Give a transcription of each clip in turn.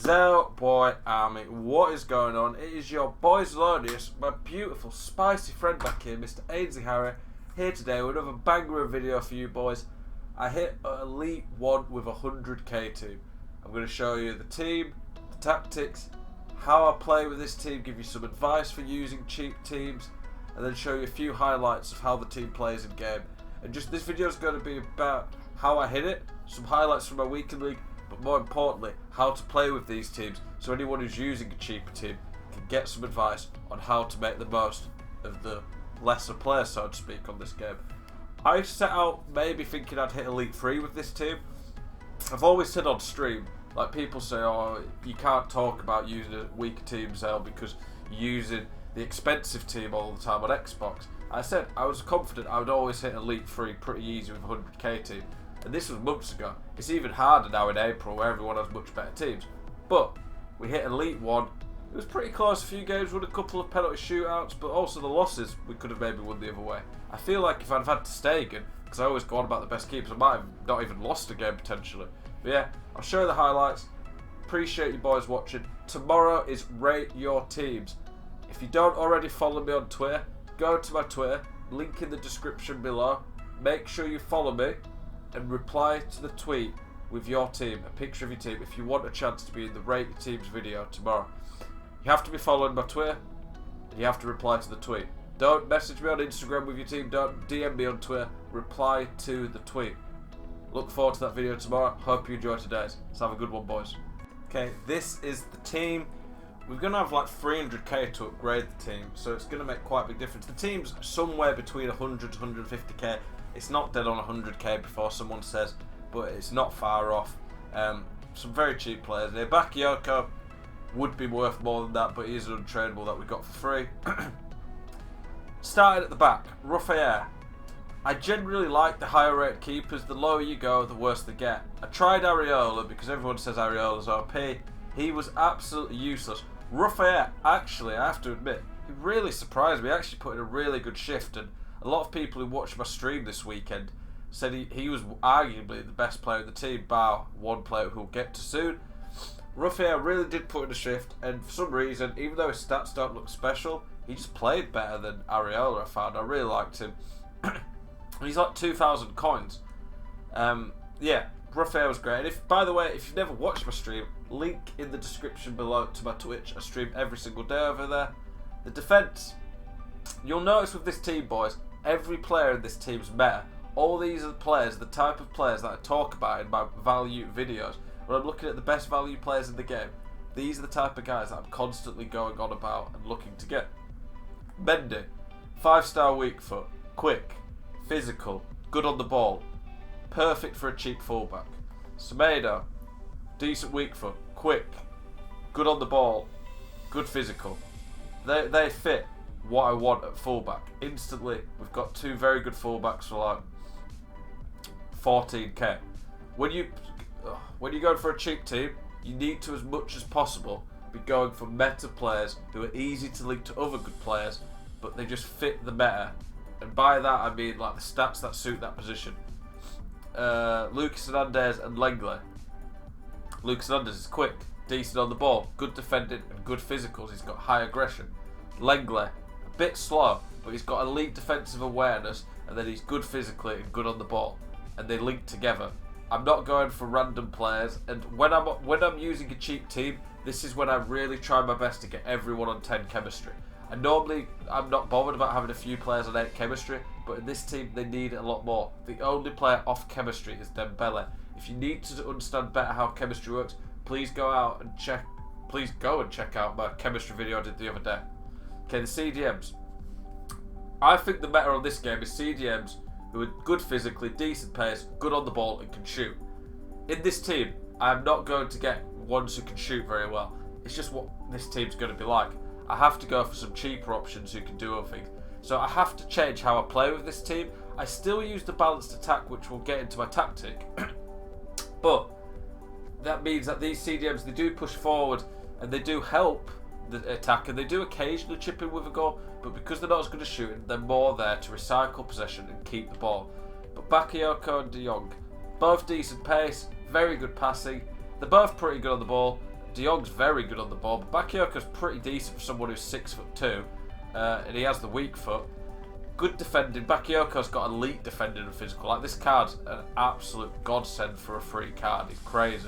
Zel Boy Army, what is going on? It is your boy Zelonius, my beautiful spicy friend back here, Mr. Ainsley Harry, here today with another banger of video for you boys. I hit Elite 1 with a 100k team. I'm going to show you the team, the tactics, how I play with this team, give you some advice for using cheap teams, and then show you a few highlights of how the team plays in game. And just this video is going to be about how I hit it, some highlights from my weekend league, but more importantly, how to play with these teams, so anyone who's using a cheaper team can get some advice on how to make the most of the lesser players, so to speak, on this game. I set out maybe thinking I'd hit Elite 3 with this team. I've always said on stream, like people say, oh, you can't talk about using a weaker team, Zell, because you're using the expensive team all the time on Xbox. I said I was confident I would always hit Elite 3 pretty easy with a 100k team. And this was months ago. It's even harder now in April where everyone has much better teams. But we hit Elite 1. It was pretty close, a few games, won a couple of penalty shootouts, but also the losses we could have maybe won the other way. I feel like if I'd have had to Stegen, because I always go on about the best keepers, I might have not even lost a game potentially. But yeah, I'll show you the highlights. Appreciate you boys watching. Tomorrow is Rate Your Teams. If you don't already follow me on Twitter, go to my Twitter, link in the description below. Make sure you follow me and reply to the tweet with your team, a picture of your team, if you want a chance to be in the Rate Your Teams video tomorrow. You have to be following my Twitter and you have to reply to the tweet. Don't message me on Instagram with your team, don't DM me on Twitter, reply to the tweet. Look forward to that video tomorrow. Hope you enjoy today's. Let's have a good one, boys. Okay, this is the team. We're going to have like 300k to upgrade the team, so it's going to make quite a big difference. The team's somewhere between 100 to 150k. It's not dead on 100k before someone says, but it's not far off. Some very cheap players here. Bakayoko would be worth more than that, but he is an untradeable that we got for free. Starting at the back, Ruffier. I generally like the higher rated keepers. The lower you go, the worse they get. I tried Areola because everyone says Areola's OP. He was absolutely useless. Ruffier, actually, I have to admit, he really surprised me. He actually put in a really good shift, and a lot of people who watched my stream this weekend said he was arguably the best player in the team, bar one player who we'll get to soon. Ruffier really did put in a shift, and for some reason, even though his stats don't look special, he just played better than Areola, I found. I really liked him. He's like 2,000 coins. Yeah, Ruffier was great. And if, by the way, if you've never watched my stream, link in the description below to my Twitch. I stream every single day over there. The defence. You'll notice with this team, boys, every player in this team's meta. All these are the players, the type of players that I talk about in my value videos. When I'm looking at the best value players in the game, these are the type of guys that I'm constantly going on about and looking to get. Mendy, 5-star weak foot, quick, physical, good on the ball, perfect for a cheap fullback. Semedo, decent weak foot, quick, good on the ball, good physical. They fit what I want at fullback. Instantly, we've got two very good fullbacks for like 14k. When you're going for a cheap team, you need to, as much as possible, be going for meta players who are easy to link to other good players, but they just fit the meta. And by that I mean like the stats that suit that position. Lucas Hernandez and Lenglet. Lucas Hernandez is quick, decent on the ball, good defending and good physicals. He's got high aggression. Lenglet, a bit slow, but he's got elite defensive awareness, and then he's good physically and good on the ball, and they link together. I'm not going for random players, and when I'm using a cheap team, this is when I really try my best to get everyone on 10 chemistry. And normally I'm not bothered about having a few players on 8 chemistry, but in this team they need a lot more. The only player off chemistry is Dembele. If you need to understand better how chemistry works, please go and check out my chemistry video I did the other day. Okay, the CDMs. I think the meta on this game is CDMs who are good physically, decent pace, good on the ball and can shoot. In this team, I am not going to get ones who can shoot very well. It's just what this team's going to be like. I have to go for some cheaper options who can do other things. So I have to change how I play with this team. I still use the balanced attack, which will get into my tactic. But that means that these CDMs, they do push forward and they do help the attack, and they do occasionally chip in with a goal, but because they're not as good as shooting, they're more there to recycle possession and keep the ball. But Bakayoko and De Jong, both decent pace, very good passing. They're both pretty good on the ball. De Jong's very good on the ball, but Bakayoko's pretty decent for someone who's 6'2", and he has the weak foot. Good defending. Bakayoko's got elite defending and physical. Like, this card's an absolute godsend for a free card. It's crazy.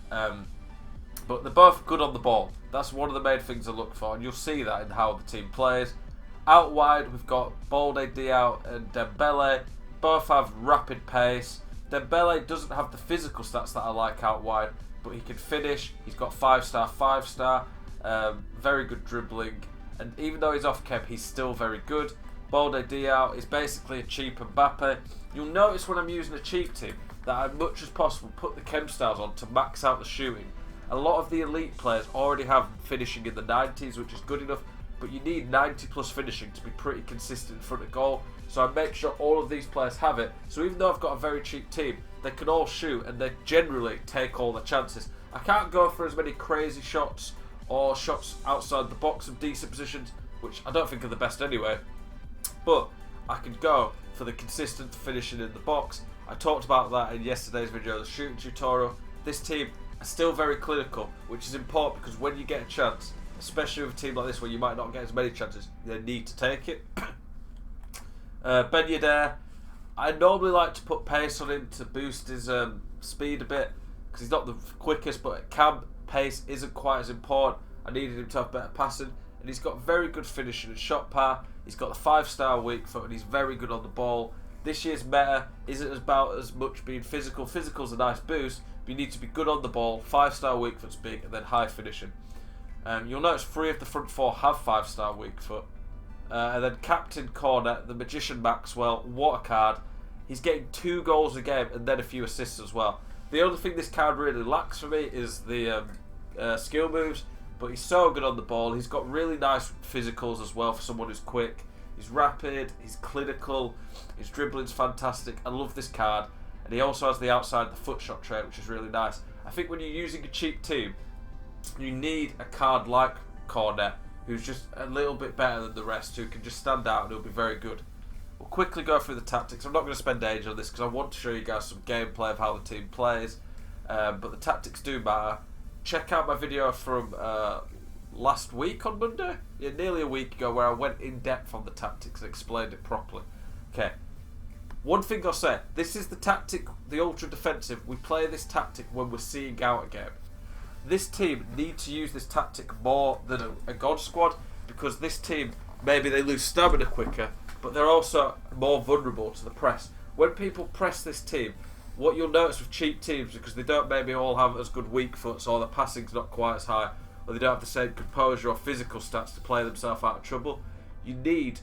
But they're both good on the ball. That's one of the main things I look for, and you'll see that in how the team plays. Out wide, we've got Balde, Diao and Dembele. Both have rapid pace. Dembele doesn't have the physical stats that I like out wide, but he can finish. He's got 5-star, 5-star. Very good dribbling. And even though he's off chem, he's still very good. Balde Diao is basically a cheap Mbappe. You'll notice when I'm using a cheap team that I, much as possible, put the chem stars on to max out the shooting. A lot of the elite players already have finishing in the 90s, which is good enough, but you need 90 plus finishing to be pretty consistent in front of goal. So I make sure all of these players have it. So even though I've got a very cheap team, they can all shoot and they generally take all the chances. I can't go for as many crazy shots or shots outside the box of decent positions, which I don't think are the best anyway. But I can go for the consistent finishing in the box. I talked about that in yesterday's video, the shooting tutorial. This team are still very clinical, which is important because when you get a chance, especially with a team like this where you might not get as many chances, they need to take it. Ben Yedder, I normally like to put pace on him to boost his speed a bit because he's not the quickest, but at camp, pace isn't quite as important. I needed him to have better passing, and he's got very good finishing and shot power. He's got the 5-star weak foot and he's very good on the ball. This year's meta isn't about as much being physical. Physical's a nice boost, but you need to be good on the ball, 5-star weak foot's big, and then high finishing. You'll notice 3 of the front 4 have 5-star weak foot. And then Captain Cornet, the Magician Maxwell, what a card. He's getting 2 goals a game and then a few assists as well. The only thing this card really lacks for me is the skill moves, but he's so good on the ball. He's got really nice physicals as well for someone who's quick. He's rapid, he's clinical, his dribbling's fantastic. I love this card. And he also has the outside the foot shot trait, which is really nice. I think when you're using a cheap team, you need a card like Cornet, who's just a little bit better than the rest, who can just stand out and he'll be very good. We'll quickly go through the tactics. I'm not going to spend ages on this because I want to show you guys some gameplay of how the team plays. But the tactics do matter. Check out my video from last week on Monday, nearly a week ago, where I went in depth on the tactics and explained it properly. Okay, one thing I'll say, this is the tactic, the ultra defensive. We play this tactic when we're seeing out a game. This team need to use this tactic more than a God squad, because this team, maybe they lose stamina quicker, but they're also more vulnerable to the press. When people press this team, what you'll notice with cheap teams, because they don't maybe all have as good weak foots, or the passing's not quite as high, or they don't have the same composure or physical stats to play themselves out of trouble, you need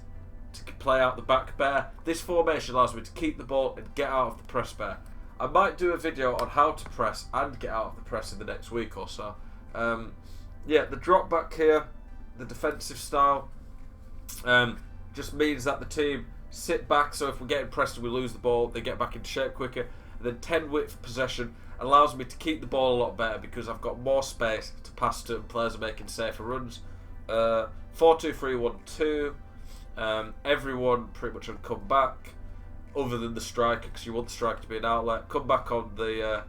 to play out the back bear. This formation allows me to keep the ball and get out of the press bear. I might do a video on how to press and get out of the press in the next week or so. Yeah, the drop back here, the defensive style, just means that the team sit back, so if we're getting pressed and we lose the ball, they get back into shape quicker. And then 10 width possession allows me to keep the ball a lot better because I've got more space to pass to and players are making safer runs. 4-2-3-1-2. Everyone pretty much on come back, other than the striker, because you want the striker to be an outlet. Come back on the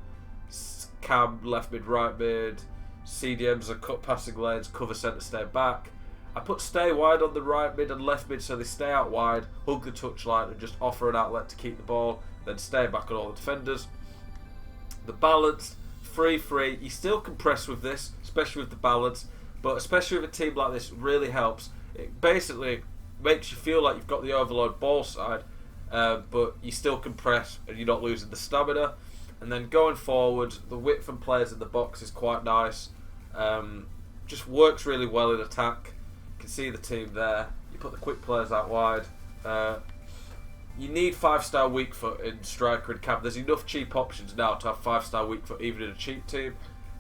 cam, left mid, right mid. CDMs are cut passing lanes, cover centre, stay back. I put stay wide on the right mid and left mid so they stay out wide, hug the touchline and just offer an outlet to keep the ball, then stay back on all the defenders. The balance, 3-3, you still can press with this, especially with the balance, but especially with a team like this, it really helps. It basically makes you feel like you've got the overload ball side, but you still can press and you're not losing the stamina. And then going forward, the width and players in the box is quite nice. Just works really well in attack. You can see the team there. You put the quick players out wide. You need 5-star weak foot in striker and cam. There's enough cheap options now to have 5-star weak foot even in a cheap team.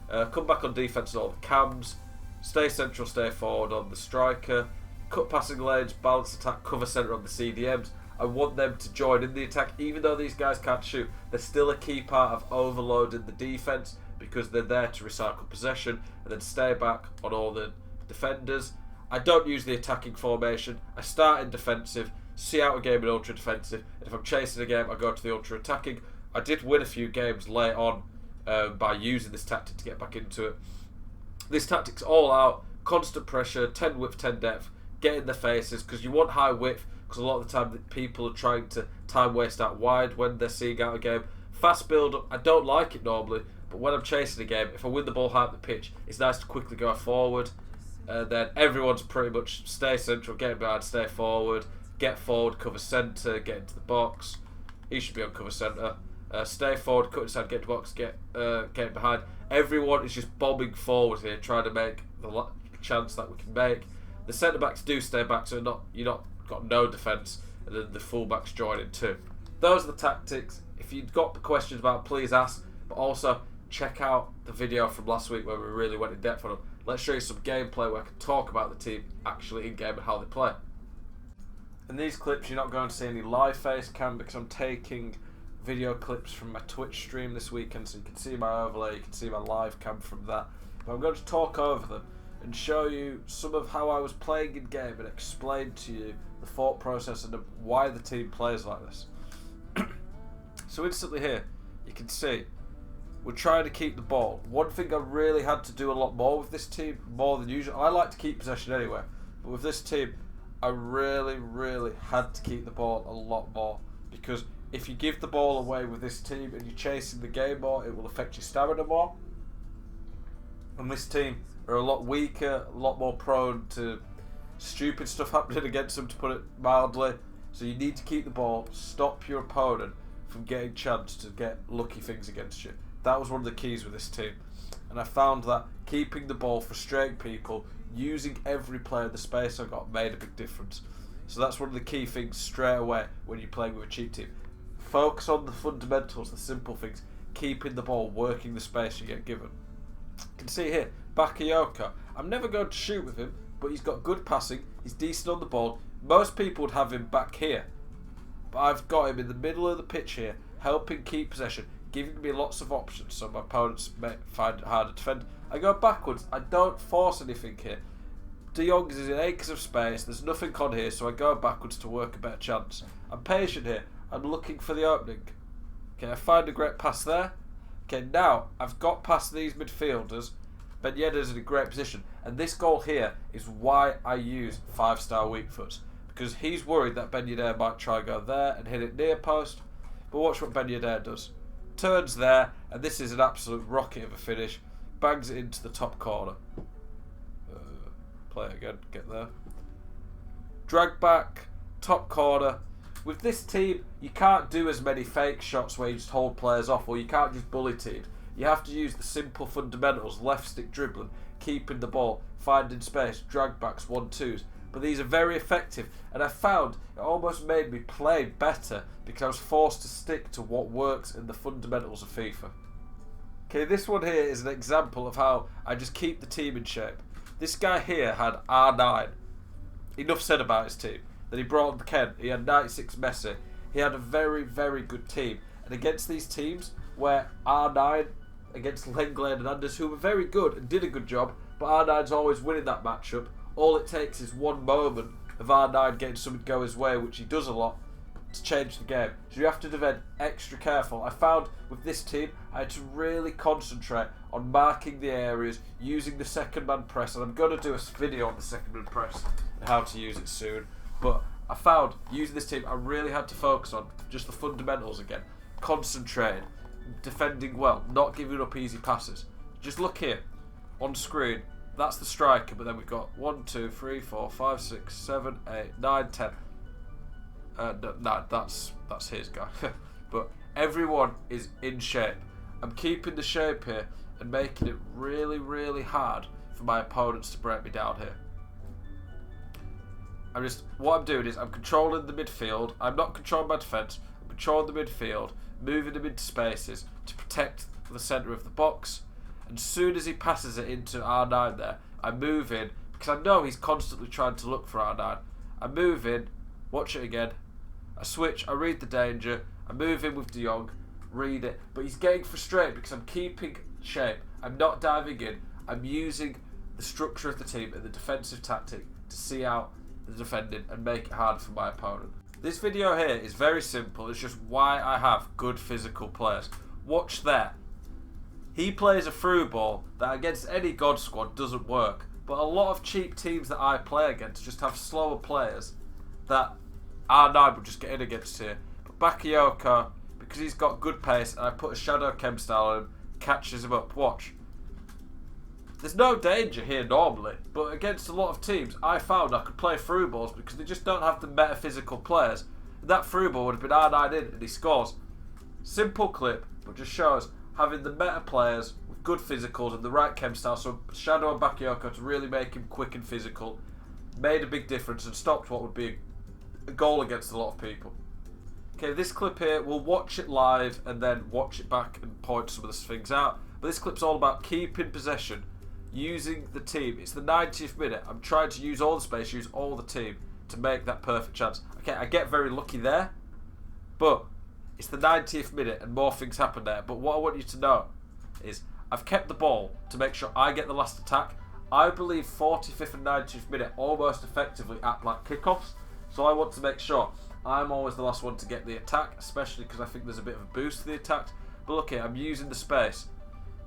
Come back on defense on all the cams. Stay central, stay forward on the striker. Cut passing lanes, balance attack, cover centre on the CDMs. I want them to join in the attack. Even though these guys can't shoot, they're still a key part of overloading the defence because they're there to recycle possession and then stay back on all the defenders. I don't use the attacking formation. I start in defensive, see out a game in ultra defensive, and if I'm chasing a game, I go to the ultra attacking. I did win a few games late on by using this tactic to get back into it. This tactic's all out, constant pressure, 10 width, 10 depth, get in their faces, because you want high width, because a lot of the time people are trying to time waste out wide when they're seeing out a game. Fast build up, I don't like it normally, but when I'm chasing a game, if I win the ball high up the pitch, it's nice to quickly go forward. Then everyone's pretty much stay central, get behind, stay forward, get forward, cover centre, get into the box. He should be on cover centre. Stay forward, cut inside, get to box, get behind. Everyone is just bombing forward here, trying to make the chance that we can make. The centre backs do stay back, so you're not got no defence, and then the full backs join in too. Those are the tactics. If you've got questions about it, please ask. But also check out the video from last week where we really went in depth on them. Let's show you some gameplay where I can talk about the team actually in game and how they play. In these clips, you're not going to see any live face cam because I'm taking video clips from my Twitch stream this weekend, so you can see my overlay, you can see my live cam from that. But I'm going to talk over them and show you some of how I was playing in game and explain to you the thought process and why the team plays like this. So instantly here, you can see we're trying to keep the ball. One thing I really had to do a lot more with this team, more than usual. I like to keep possession anyway, but with this team, I really had to keep the ball a lot more, because if you give the ball away with this team and you're chasing the game more, it will affect your stamina more. And this team are a lot weaker, a lot more prone to stupid stuff happening against them, to put it mildly. So you need to keep the ball, stop your opponent from getting chance to get lucky things against you. That was one of the keys with this team. And I found that keeping the ball, frustrating people, using every player in the space I got made a big difference. So that's one of the key things straight away when you're playing with a cheap team. Focus on the fundamentals, the simple things, keeping the ball, working the space you get given. You can see here, Bakayoko. I'm never going to shoot with him, but he's got good passing, he's decent on the ball. Most people would have him back here, but I've got him in the middle of the pitch here, helping keep possession, giving me lots of options so my opponents may find it hard to defend. I go backwards, I don't force anything here. De Jong is in acres of space, there's nothing on here, so I go backwards to work a better chance. I'm patient here, I'm looking for the opening. Okay, I find a great pass there. Okay, now I've got past these midfielders. Ben Yedder's in a great position, and this goal here is why I use 5-star weak foots, because he's worried that Ben Yedder might try and go there and hit it near post. But watch what Ben Yedder does. Turns there, and this is an absolute rocket of a finish. Bangs it into the top corner. Play it again, get there. Drag back, top corner. With this team, you can't do as many fake shots where you just hold players off, or you can't just bully teams. You have to use the simple fundamentals, left stick dribbling, keeping the ball, finding space, drag backs, 1-2s. But these are very effective, and I found it almost made me play better because I was forced to stick to what works in the fundamentals of FIFA. Okay, this one here is an example of how I just keep the team in shape. This guy here had R9. Enough said about his team. Then he brought on Ken, he had 96 Messi. He had a very good team. And against these teams where R9, against Lenglen and Anders, who were very good and did a good job, but R9's always winning that matchup, all it takes is one moment of R9 getting something to go his way, which he does a lot, to change the game. So you have to defend extra careful. I found with this team, I had to really concentrate on marking the areas, using the second man press, and I'm going to do a video on the second man press and how to use it soon. But I found using this team, I really had to focus on just the fundamentals again. Concentrating, defending well, not giving up easy passes. Just look here, on screen, that's the striker, but then we've got 1, 2, 3, 4, 5, 6, 7, 8, 9, 10. No, that's his guy. But everyone is in shape. I'm keeping the shape here and making it really hard for my opponents to break me down here. What I'm doing is I'm controlling the midfield. I'm not controlling my defence. I'm controlling the midfield, moving them into spaces to protect the centre of the box. And as soon as he passes it into R9 there, I move in, because I know he's constantly trying to look for R9. I move in, watch it again, I switch, I read the danger, I move in with De Jong, read it, but he's getting frustrated because I'm keeping shape, I'm not diving in, I'm using the structure of the team and the defensive tactic to see out the defending and make it hard for my opponent. This video here is very simple, it's just why I have good physical players. Watch there. He plays a through ball that against any God squad doesn't work. But a lot of cheap teams that I play against just have slower players that R9 would just get in against here. But Bakayoko, because he's got good pace, and I put a shadow chem style on him, catches him up. Watch. There's no danger here normally, but against a lot of teams, I found I could play through balls because they just don't have the metaphysical players. That through ball would have been R9 in, and he scores. Simple clip, but just shows having the meta players with good physicals and the right chem style, so Shadow and Bakayoko to really make him quick and physical, made a big difference and stopped what would be a goal against a lot of people. Okay, this clip here, we'll watch it live and then watch it back and point some of the things out. But this clip's all about keeping possession, using the team. It's the 90th minute. I'm trying to use all the space, use all the team to make that perfect chance. Okay, I get very lucky there, but it's the 90th minute and more things happen there. But what I want you to know is I've kept the ball to make sure I get the last attack. I believe 45th and 90th minute almost effectively act like kickoffs. So I want to make sure I'm always the last one to get the attack, especially because I think there's a bit of a boost to the attack. But look here, I'm using the space.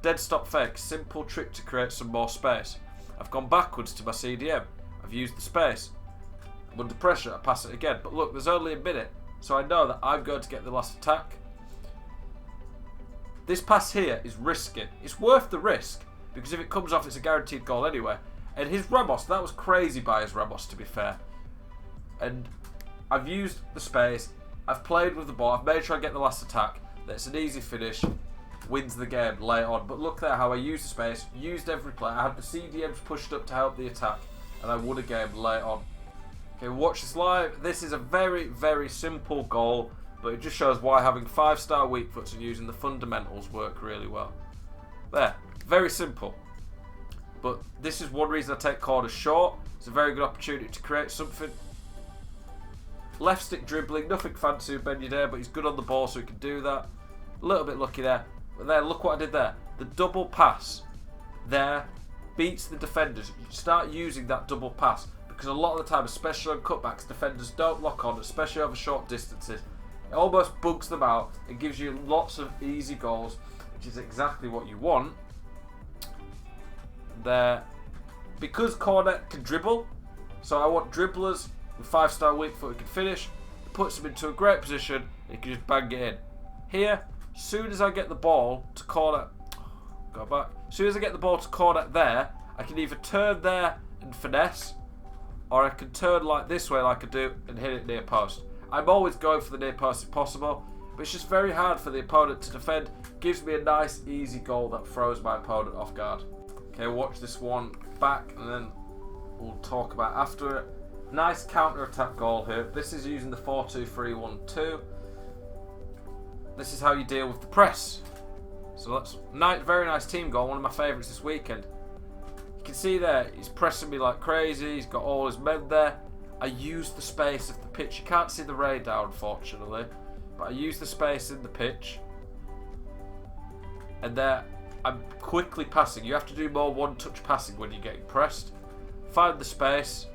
Dead stop fake, simple trick to create some more space. I've gone backwards to my CDM. I've used the space. I'm under pressure, I pass it again. But look, there's only a minute. So I know that I'm going to get the last attack. This pass here is risky. It's worth the risk, because if it comes off, it's a guaranteed goal anyway. And his Ramos, that was crazy by his Ramos, to be fair. And I've used the space. I've played with the ball. I've made sure I get the last attack. That's an easy finish. Wins the game late on. But look there how I used the space. Used every play. I had the CDMs pushed up to help the attack. And I won a game late on. Okay, watch this live. This is a very, very simple goal, but it just shows why having 5-star weak foots and using the fundamentals work really well. There, very simple. But this is one reason I take corners short. It's a very good opportunity to create something. Left stick dribbling, nothing fancy with Ben Yedder, but he's good on the ball, so he can do that. A little bit lucky there. But there, look what I did there. The double pass there beats the defenders. You start using that double pass. Because a lot of the time, especially on cutbacks, defenders don't lock on, especially over short distances. It almost bugs them out and gives you lots of easy goals, which is exactly what you want. There, because Cornet can dribble, so I want dribblers with 5-star weak foot who can finish. It puts them into a great position, and you can just bang it in. Here, as soon as I get the ball to Cornet, go back. As soon as I get the ball to Cornet there, I can either turn there and finesse, or I can turn like this way like I do and hit it near post. I'm always going for the near post if possible, but it's just very hard for the opponent to defend. Gives me a nice easy goal that throws my opponent off guard. Okay, watch this one back and then we'll talk about after it. Nice counter-attack goal here. This is using the 4-2-3-1-2. This is how you deal with the press. So that's very nice team goal, one of my favourites this weekend. You can see there, he's pressing me like crazy, he's got all his men there. I used the space of the pitch. You can't see the radar, unfortunately, but I used the space in the pitch. And there, I'm quickly passing. You have to do more one-touch passing when you're getting pressed. Find the space.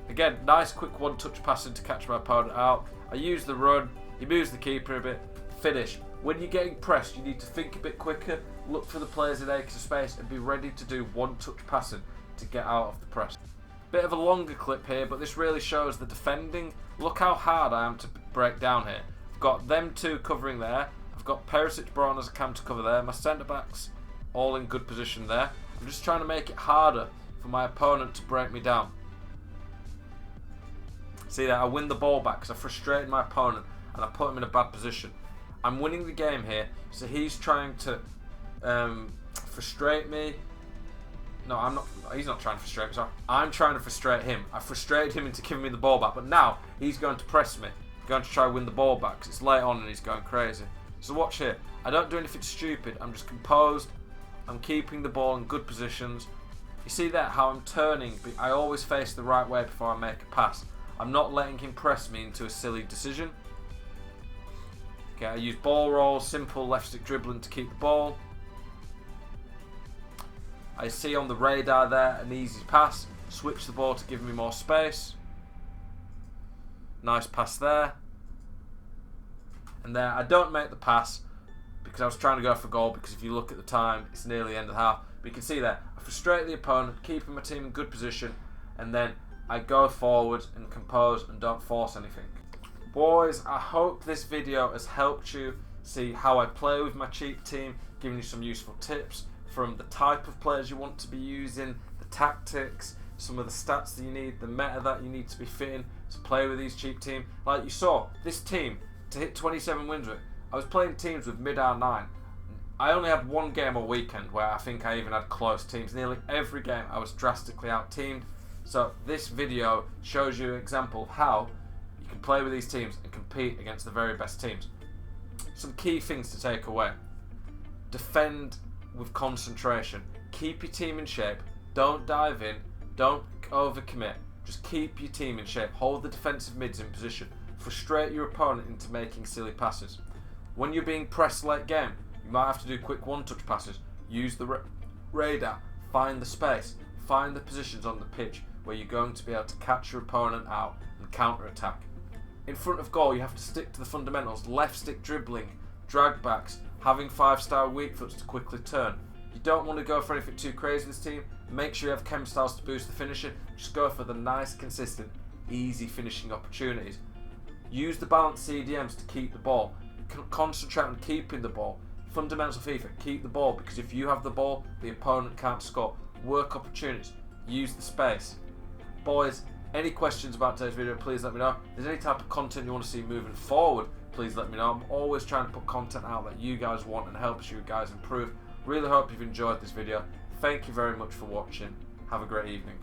Again, nice quick one-touch passing to catch my opponent out. I use the run, he moves the keeper a bit, finish. When you're getting pressed, you need to think a bit quicker, look for the players in acres of space and be ready to do one-touch passing to get out of the press. Bit of a longer clip here, but this really shows the defending. Look how hard I am to break down here. I've got them two covering there. I've got Perisic, Braun as a cam to cover there. My centre-backs all in good position there. I'm just trying to make it harder for my opponent to break me down. See there, I win the ball back because I frustrated my opponent and I put him in a bad position. I'm winning the game here, so he's trying to frustrate me. No, I'm not. He's not trying to frustrate me. Sorry. I'm trying to frustrate him. I frustrated him into giving me the ball back, but now he's going to press me. Going to try and win the ball back because it's late on and he's going crazy. So watch here. I don't do anything stupid. I'm just composed. I'm keeping the ball in good positions. You see there how I'm turning. I always face the right way before I make a pass. I'm not letting him press me into a silly decision. Okay, I use ball roll, simple left stick dribbling to keep the ball. I see on the radar there an easy pass. Switch the ball to give me more space. Nice pass there. And there, I don't make the pass, because I was trying to go for goal, because if you look at the time, it's nearly the end of the half. But you can see there, I frustrate the opponent, keeping my team in good position, and then I go forward and compose and don't force anything. Boys, I hope this video has helped you see how I play with my cheap team, giving you some useful tips from the type of players you want to be using, the tactics, some of the stats that you need, the meta that you need to be fitting to play with these cheap teams. Like you saw, this team, to hit 27 wins with, I was playing teams with mid R9. I only had one game all weekend where I think I even had close teams. Nearly every game I was drastically out-teamed. So this video shows you an example of how you can play with these teams and compete against the very best teams. Some key things to take away. Defend with concentration. Keep your team in shape. Don't dive in. Don't overcommit. Just keep your team in shape. Hold the defensive mids in position. Frustrate your opponent into making silly passes. When you're being pressed late game, you might have to do quick one-touch passes. Use the radar. Find the space. Find the positions on the pitch where you're going to be able to catch your opponent out and counter-attack. In front of goal, you have to stick to the fundamentals. Left stick dribbling, drag backs, having 5-star weak foots to quickly turn. You don't want to go for anything too crazy in this team. Make sure you have chem styles to boost the finishing. Just go for the nice, consistent, easy finishing opportunities. Use the balanced CDMs to keep the ball. Concentrate on keeping the ball. Fundamentals of FIFA, keep the ball, because if you have the ball, the opponent can't score. Work opportunities. Use the space. Boys, any questions about today's video, please let me know. If there's any type of content you want to see moving forward, please let me know. I'm always trying to put content out that you guys want and helps you guys improve. Really hope you've enjoyed this video. Thank you very much for watching. Have a great evening.